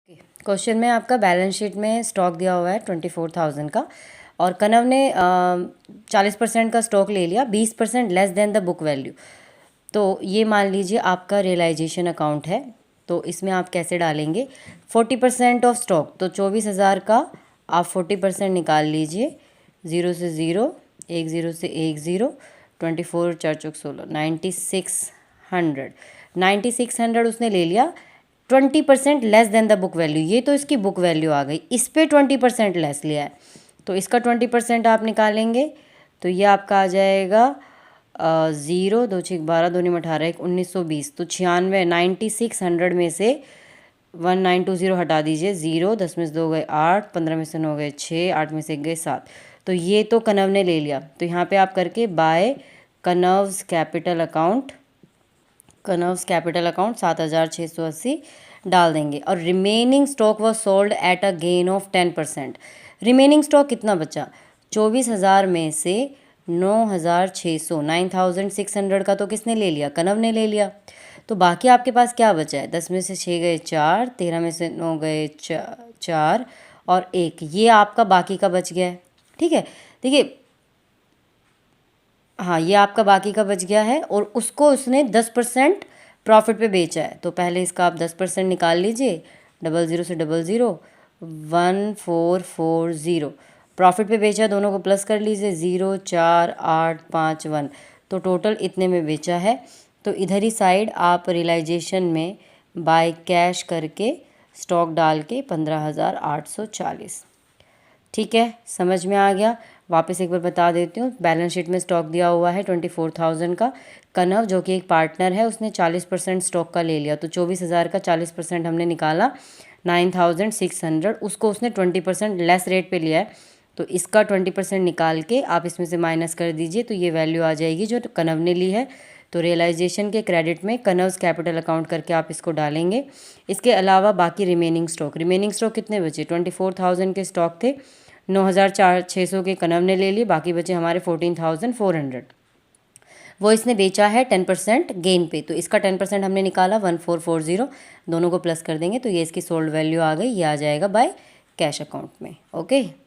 Question में आपका balance sheet में स्टॉक दिया हुआ है 24,000 का और कनव ने 40% का स्टॉक ले लिया, 20% less than the book value. तो ये मान लीजिए आपका रियलाइजेशन अकाउंट है। तो इसमें आप कैसे डालेंगे? 40% ऑफ स्टॉक, तो 24,000 का आप 40% निकाल लीजिए। 0 से 0, 1 0 से 1 0, 24 4 चौक 16, 9600 उसने ले लिया। 20% less than the book value, ये तो इसकी बुक वैल्यू आ गई, इस पे 20% लेस लिया है तो इसका 20% आप निकालेंगे तो ये आपका आ जाएगा 0 2 6 12 2 18 1 1920। तो 96 9600 में से 1920 हटा दीजिए। 0 10 में से 2 गए 8, 15 में से 9 गए 6, 8 में से 1 गए 7। तो ये तो कनव ने ले लिया। तो यहाँ पे आप करके बाय कनव्स कैपिटल अकाउंट 7,680 डाल देंगे और remaining stock was sold at a gain of 10%। Remaining stock कितना बचा? 24,000 में से 9,600 9,600 का तो किसने ले लिया? कनव ने ले लिया। तो बाकी आपके पास क्या बचा है? 10 में से 6 गए 4, 13 में से 9 गए 4 और 1, ये आपका बाकी का बच गया है। ठीक है, देखिए हाँ, ये आपका बाकी का बच गया है और उसको उसने 10% प्रॉफिट पे बेचा है। तो पहले इसका आप 10% निकाल लीजिए। 00 से 00 1440 प्रॉफिट पे बेचा, दोनों को प्लस कर लीजिए। 0 4 8 5 1, तो टोटल इतने में बेचा है। तो इधर ही साइड आप रियलाइजेशन में बाय कैश करके स्टॉक डाल के 15,840। ठीक है, समझ में आ गया। वापस एक बार बता देती हूँ, बैलेंस शीट में स्टॉक दिया हुआ है 24,000 का। कनव जो कि एक पार्टनर है, उसने 40% स्टॉक का ले लिया। तो 24,000 का 40% हमने निकाला 9,600, उसको उसने 20% लेस रेट पे लिया है। तो इसका 20% निकाल के आप इसमें से माइनस कर दीजिए तो ये वैल्यू आ जाएगी जो कनव ने ली है। तो रियलाइजेशन के क्रेडिट में कनव्स कैपिटल अकाउंट करके आप इसको डालेंगे। इसके अलावा बाकी रिमेनिंग स्टॉक कितने बचे? 24,000 के स्टॉक थे, 9,600 के कनव ने ले लिए, बाकी बचे हमारे 14,400। वो इसने बेचा है 10% गेन पे। तो इसका 10% हमने निकाला 1440, दोनों को प्लस कर देंगे तो ये इसकी सोल्ड वैल्यू आ गई। ये आ जाएगा बाय कैश अकाउंट में। ओके।